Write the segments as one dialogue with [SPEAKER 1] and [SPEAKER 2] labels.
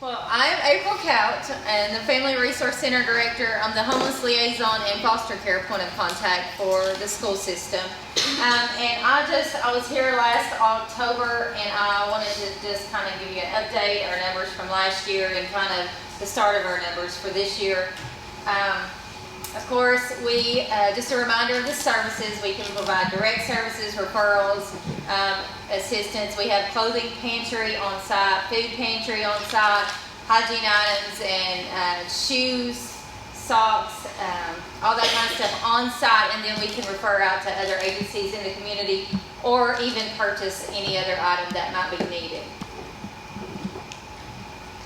[SPEAKER 1] Well, I'm April Couch, and the Family Resource Center Director. I'm the homeless liaison and foster care point of contact for the school system. And I was here last October, and I wanted to just kind of give you an update, our numbers from last year and kind of the start of our numbers for this year. Of course, just a reminder of the services. We can provide direct services, referrals, assistance. We have clothing pantry on site, food pantry on site, hygiene items and shoes, socks, all that kind of stuff on site, and then we can refer out to other agencies in the community or even purchase any other item that might be needed.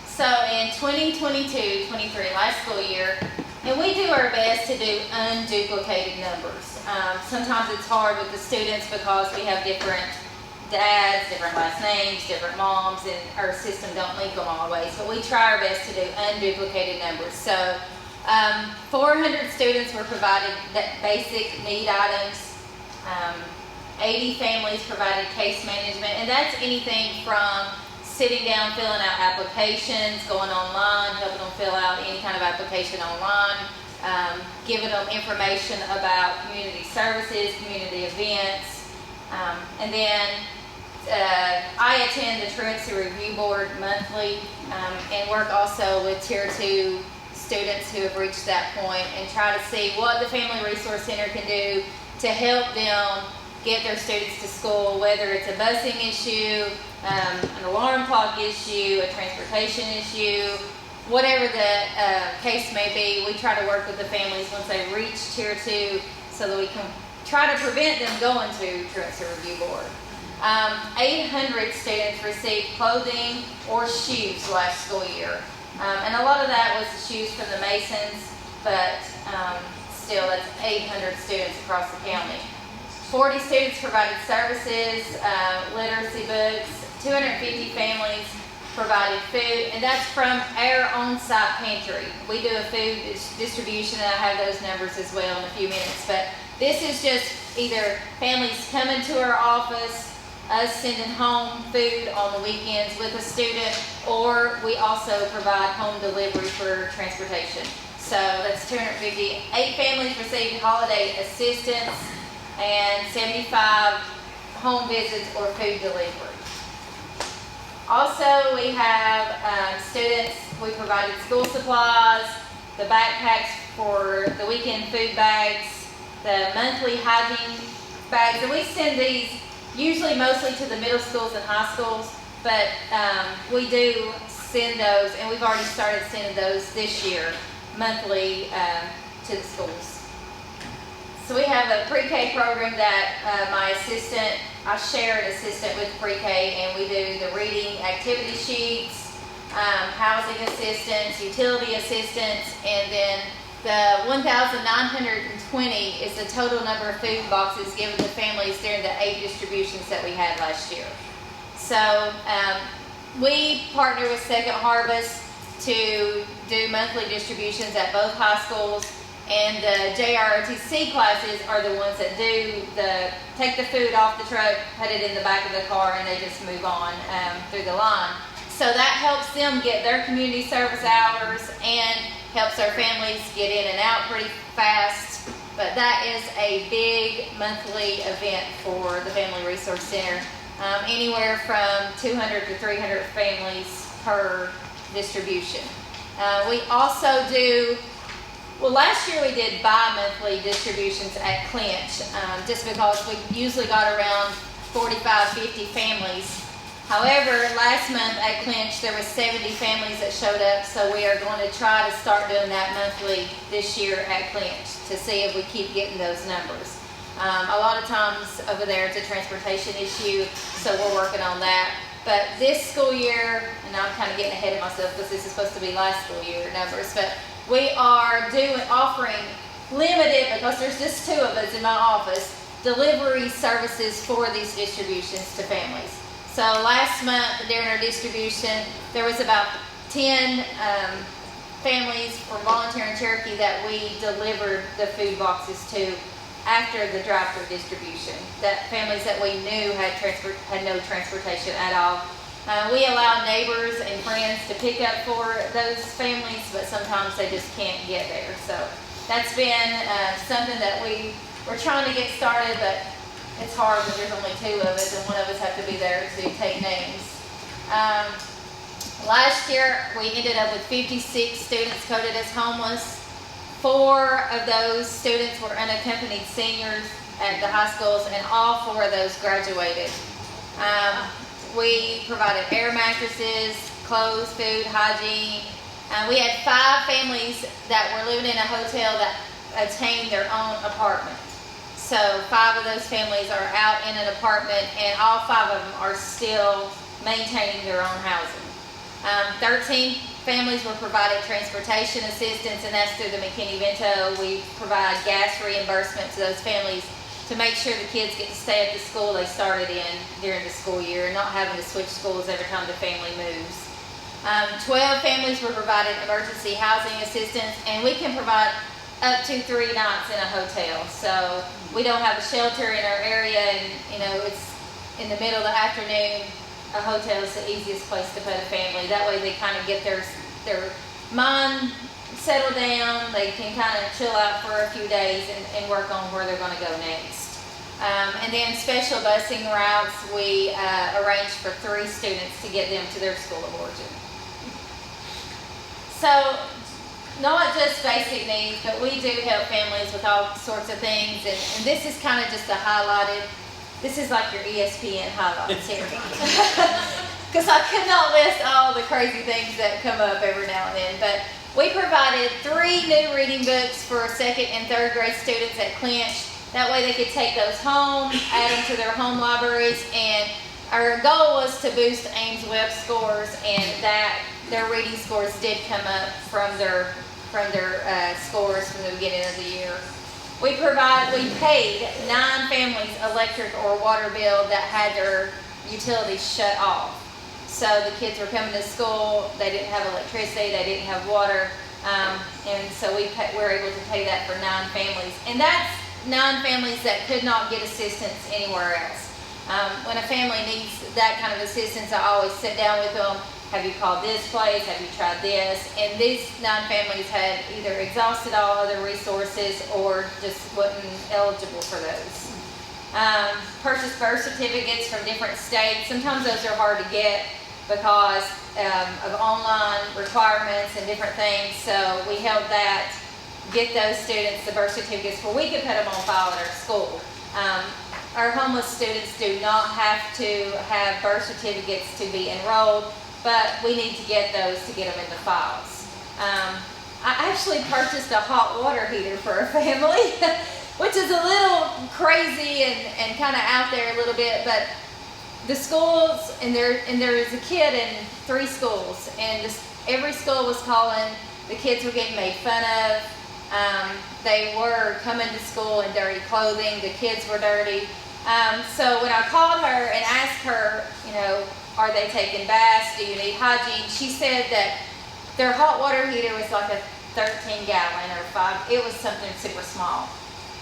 [SPEAKER 1] So in 2022-23, last school year, and we do our best to do unduplicated numbers. Sometimes it's hard with the students because we have different dads, different last names, different moms, and our system don't link them always. But we try our best to do unduplicated numbers. So 400 students were provided basic need items. 80 families provided case management, and that's anything from sitting down, filling out applications, going online, helping them fill out any kind of application online, giving them information about community services, community events, and then I attend the Truancy Review Board monthly and work also with Tier 2 students who have reached that point and try to see what the Family Resource Center can do to help them get their students to school, whether it's a busing issue, an alarm clock issue, a transportation issue, whatever the case may be. We try to work with the families once they reach Tier 2 so that we can try to prevent them going to Truancy Review Board. 800 students received clothing or shoes last school year. And a lot of that was the shoes from the Masons, but still that's 800 students across the county. 40 students provided services, literacy books, 250 families provided food, and that's from our on-site pantry. We do a food distribution, and I have those numbers as well in a few minutes, but this is just either families coming to our office, us sending home food on the weekends with a student, or we also provide home delivery for transportation. So that's 250. 8 families received holiday assistance and 75 home visits or food delivery. Also, we have students, we provided school supplies, the backpacks for the weekend food bags, the monthly hygiene bags, and we send these usually mostly to the middle schools and high schools, but we do send those, and we've already started sending those this year monthly to the schools. So we have a pre-K program that my assistant, I share an assistant with pre-K, and we do the reading activity sheets, housing assistance, utility assistance, and then the 1,920 is the total number of food boxes given to families during the 8 distributions that we had last year. So we partner with Second Harvest to do monthly distributions at both high schools, and the JROTC classes are the ones that take the food off the truck, put it in the back of the car, and they just move on through the line. So that helps them get their community service hours and helps our families get in and out pretty fast. But that is a big monthly event for the Family Resource Center. Anywhere from 200 to 300 families per distribution. We also do, well, last year we did bi-monthly distributions at Clinch, just because we usually got around 45, 50 families. However, last month at Clinch there were 70 families that showed up, so we are going to try to start doing that monthly this year at Clinch to see if we keep getting those numbers. A lot of times over there it's a transportation issue, so we're working on that. But this school year, and I'm kind of getting ahead of myself because this is supposed to be last school year numbers, but we are offering limited, because there's just 2 of us in my office, delivery services for these distributions to families. So last month during our distribution, there was about 10 families from Volunteer in Cherokee that we delivered the food boxes to after the drive-through distribution. That families that we knew had no transportation at all. We allow neighbors and friends to pick up for those families, but sometimes they just can't get there. So that's been something that we're trying to get started, but it's hard when there's only 2 of us and one of us have to be there to take names. Last year, we ended up with 56 students coded as homeless. 4 of those students were unaccompanied seniors at the high schools, and all 4 of those graduated. We provided air mattresses, clothes, food, hygiene. We had 5 families that were living in a hotel that obtained their own apartment. So 5 of those families are out in an apartment, and all 5 of them are still maintaining their own housing. 13 families were provided transportation assistance, and that's through the McKinney-Vento. We provide gas reimbursement to those families to make sure the kids get to stay at the school they started in during the school year and not having to switch schools every time the family moves. 12 families were provided emergency housing assistance, and we can provide up to 3 nights in a hotel. So we don't have a shelter in our area, and it's in the middle of the afternoon. A hotel is the easiest place to put a family. That way they kind of get their mind settled down. They can kind of chill out for a few days and work on where they're going to go next. And then special busing routes, we arranged for 3 students to get them to their school of origin. So not just basic needs, but we do help families with all sorts of things. And this is kind of just a highlighted. This is like your ESPN highlights here. Because I could not list all the crazy things that come up every now and then. But we provided 3 new reading books for 2nd and 3rd grade students at Clinch. That way they could take those home, add them to their home libraries. And our goal was to boost Ames Web scores, and that their reading scores did come up from their scores from the beginning of the year. We paid 9 families electric or water bill that had their utilities shut off. So the kids were coming to school, they didn't have electricity, they didn't have water, and so we were able to pay that for 9 families. And that's 9 families that could not get assistance anywhere else. When a family needs that kind of assistance, I always sit down with them. Have you called this place? Have you tried this? And these 9 families had either exhausted all other resources or just wasn't eligible for those. Purchase birth certificates from different states. Sometimes those are hard to get because of online requirements and different things. So we helped get those students the birth certificates where we could put them on file at our school. Our homeless students do not have to have birth certificates to be enrolled, but we need to get those to get them in the files. I actually purchased a hot water heater for a family, which is a little crazy and kind of out there a little bit, but the schools, and there is a kid in 3 schools, and every school was calling. The kids were getting made fun of. They were coming to school in dirty clothing. The kids were dirty. So when I called her and asked her, are they taking baths? Do you need hygiene? She said that their hot water heater was like a 13-gallon or 5. It was something super small.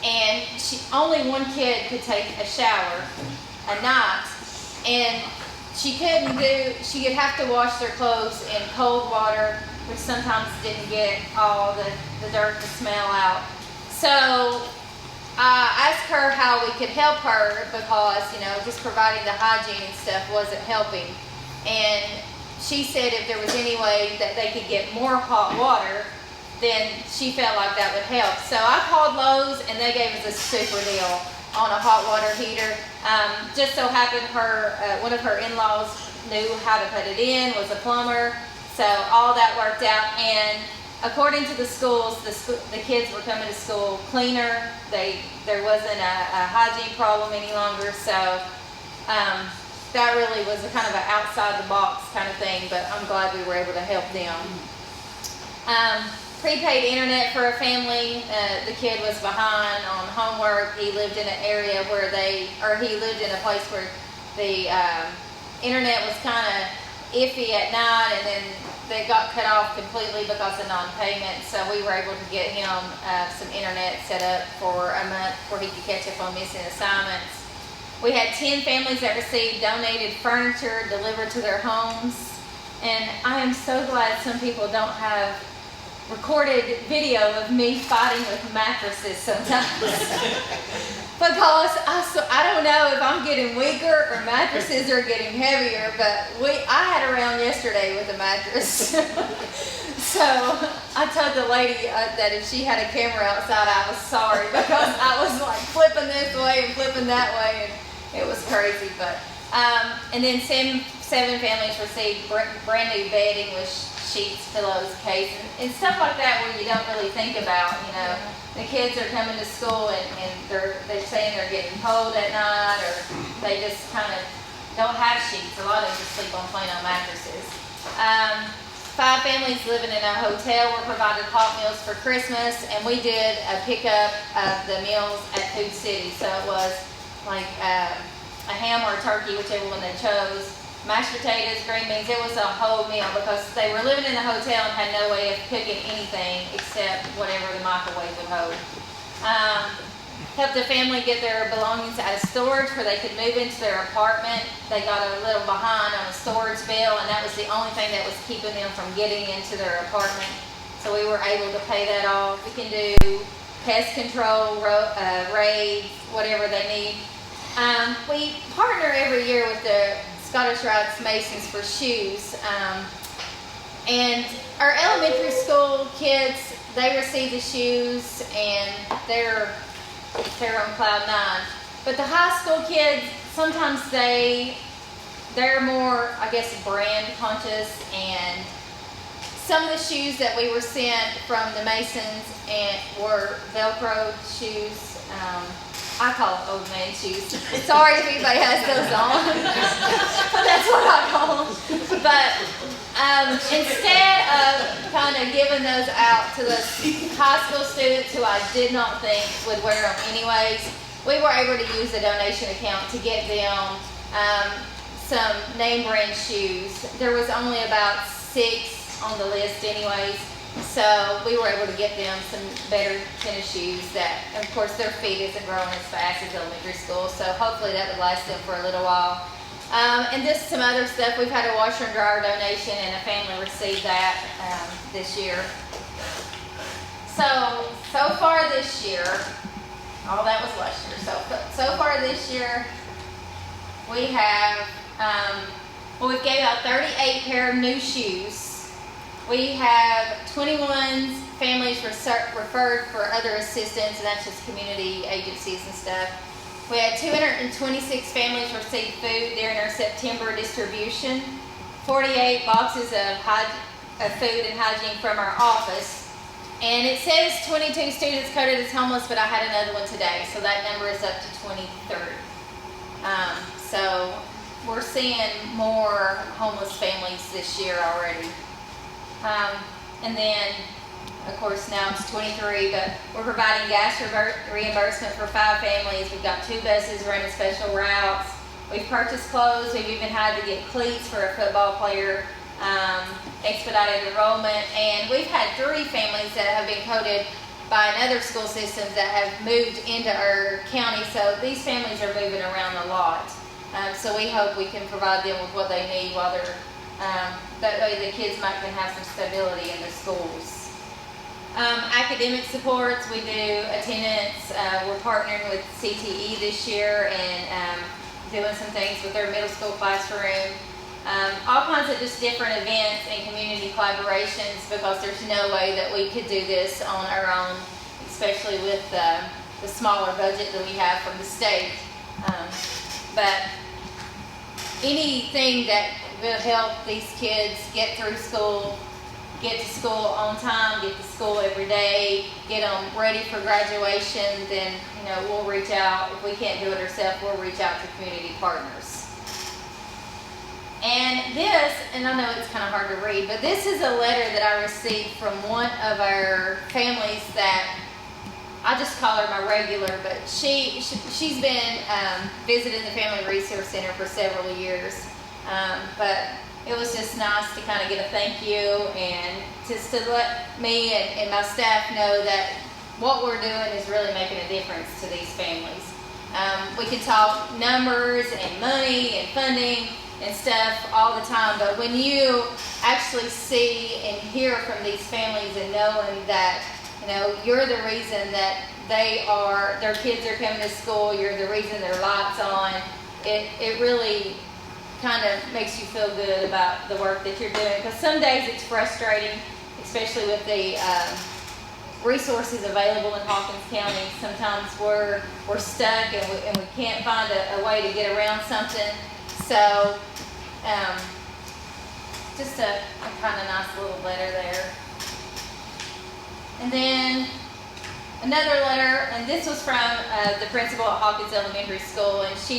[SPEAKER 1] And only one kid could take a shower a night. And she'd have to wash their clothes in cold water, which sometimes didn't get all the dirt, the smell out. So I asked her how we could help her because, just providing the hygiene and stuff wasn't helping. And she said if there was any way that they could get more hot water, then she felt like that would help. So I called Lowe's, and they gave us a super deal on a hot water heater. Just so happened one of her in-laws knew how to put it in, was a plumber. So all that worked out, and according to the schools, the kids were coming to school cleaner. There wasn't a hygiene problem any longer. So that really was a kind of an outside the box kind of thing, but I'm glad we were able to help them. Prepaid internet for a family. The kid was behind on homework. He lived in an area he lived in a place where the internet was kind of iffy at night, and then they got cut off completely because of non-payment. So we were able to get him some internet set up for a month where he could catch up on missing assignments. We had 10 families that received donated furniture delivered to their homes. And I am so glad some people don't have recorded video of me fighting with mattresses sometimes. Because I don't know if I'm getting weaker or mattresses are getting heavier, but I had a round yesterday with a mattress. So I told the lady that if she had a camera outside, I was sorry, because I was like flipping this way and flipping that way, and it was crazy. But and then seven families received brand new bedding with sheets, pillows, case, and stuff like that, where you don't really think about. The kids are coming to school and they're saying they're getting cold at night, or they just kind of don't have sheets. A lot of them just sleep on plain old mattresses. 5 families living in a hotel were provided hot meals for Christmas, and we did a pickup of the meals at Food City. So it was like a ham or a turkey, whichever one they chose, mashed potatoes, green beans. It was a whole meal, because they were living in the hotel and had no way of cooking anything except whatever the microwave would hold. Helped the family get their belongings out of storage where they could move into their apartment. They got a little behind on a storage bill, and that was the only thing that was keeping them from getting into their apartment. So we were able to pay that off. We can do pest control, raids, whatever they need. We partner every year with the Scottish Rites Masons for shoes. And our elementary school kids, they receive the shoes, and they're on cloud 9. But the high school kids, sometimes they're more, I guess, brand conscious, and some of the shoes that we were sent from the Masons were Velcro shoes. I call them old man shoes. Sorry if anybody has those on. That's what I call them. But instead of kind of giving those out to the high school students who I did not think would wear them anyways, we were able to use a donation account to get them some name brand shoes. There was only about 6 on the list anyways. So we were able to get them some better tennis shoes that, of course, their feet isn't growing as fast as elementary school. So hopefully that would last them for a little while. And just some other stuff. We've had a washer and dryer donation, and a family received that this year. So far this year, all that was last year. So far this year, we have, we gave out 38 pair of new shoes. We have 21 families referred for other assistance, and that's just community agencies and stuff. We had 226 families receive food during our September distribution, 48 boxes of food and hygiene from our office. And it says 22 students coded as homeless, but I had another one today, so that number is up to 23. So we're seeing more homeless families this year already. And then, of course, now it's 23, but we're providing gas reimbursement for 5 families. We've got 2 buses running special routes. We've purchased clothes. We've even had to get cleats for a football player, expedited enrollment, and we've had 3 families that have been coded by another school system that have moved into our county. So these families are moving around a lot. So we hope we can provide them with what they need while they're that way the kids might can have some stability in their schools. Academic supports, we do attendance. We're partnering with CTE this year and doing some things with their middle school classroom. All kinds of just different events and community collaborations, because there's no way that we could do this on our own, especially with the smaller budget that we have from the state. But anything that will help these kids get through school, get to school on time, get to school every day, get them ready for graduation, then we'll reach out. If we can't do it ourselves, we'll reach out to community partners. And this, and I know it's kind of hard to read, but this is a letter that I received from one of our families that I just call her my regular, but she's been visiting the Family Resource Center for several years. But it was just nice to kind of get a thank you, and just to let me and my staff know that what we're doing is really making a difference to these families. We can talk numbers and money and funding and stuff all the time, but when you actually see and hear from these families and knowing that, you're the reason that their kids are coming to school, you're the reason their lights on, it really kind of makes you feel good about the work that you're doing. Because some days it's frustrating, especially with the resources available in Hawkins County. Sometimes we're stuck and we can't find a way to get around something. So just a kind of nice little letter there. And then another letter, and this was from the principal at Hawkins Elementary School, and she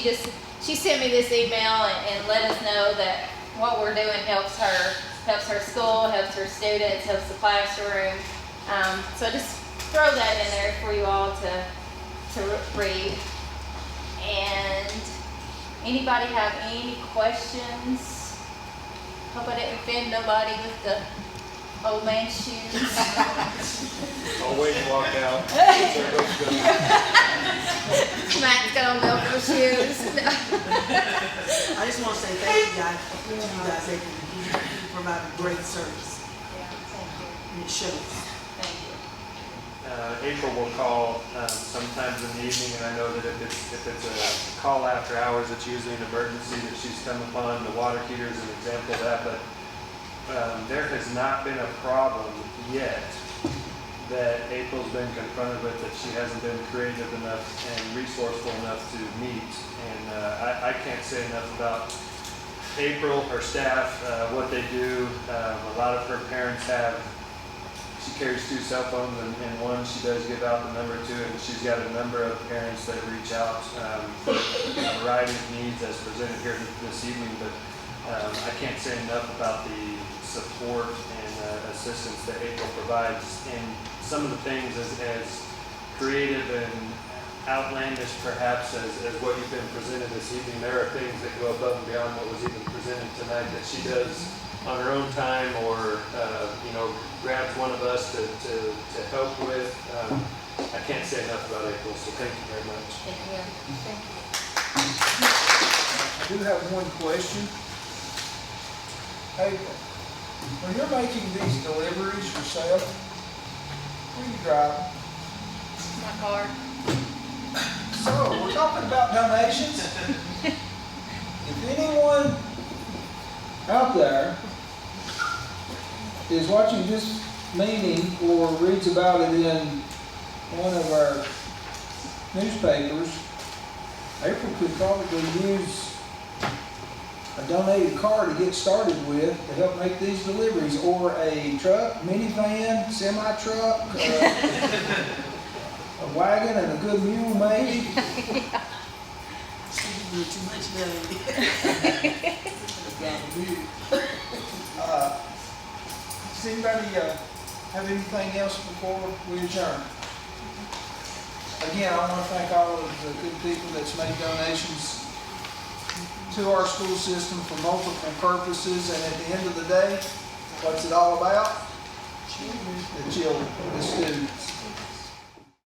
[SPEAKER 1] sent me this email and let us know that what we're doing helps her school, helps her students, helps the classroom. So just throw that in there for you all to read. And anybody have any questions? Hope I didn't offend nobody with the old man's shoes.
[SPEAKER 2] Always walk out.
[SPEAKER 1] Matt's got on Velcro shoes.
[SPEAKER 3] I just want to say thank you guys. You guys you provide a great service.
[SPEAKER 1] Yeah, thank you.
[SPEAKER 3] And it shows.
[SPEAKER 1] Thank you.
[SPEAKER 2] April will call sometimes in the evening, and I know that if it's a call after hours, it's usually an emergency that she's come upon. The water heater is an example of that, but there has not been a problem yet that April's been confronted with that she hasn't been creative enough and resourceful enough to meet. And I can't say enough about April, her staff, what they do. A lot of her parents she carries 2 cell phones, and one she does give out the number to, and she's got a number of parents that reach out for a variety of needs as presented here this evening. But I can't say enough about the support and assistance that April provides in some of the things as creative and outlandish perhaps as what you've been presented this evening. There are things that go above and beyond what was even presented tonight that she does on her own time, or grabs one of us to help with. I can't say enough about April, so thank you very much.
[SPEAKER 1] Thank you. Thank you.
[SPEAKER 4] I do have one question. April, when you're making these deliveries yourself, where are you driving?
[SPEAKER 1] My car.
[SPEAKER 4] So, we're talking about donations. If anyone out there is watching this meeting or reads about it in one of our newspapers, April could probably use a donated car to get started with to help make these deliveries, or a truck, minivan, semi-truck, a wagon and a good mule maybe.
[SPEAKER 3] You're too much money.
[SPEAKER 4] Does anybody have anything else before we adjourn? Again, I want to thank all of the good people that's made donations to our school system for multiple purposes, and at the end of the day, what's it all about? The children, the students.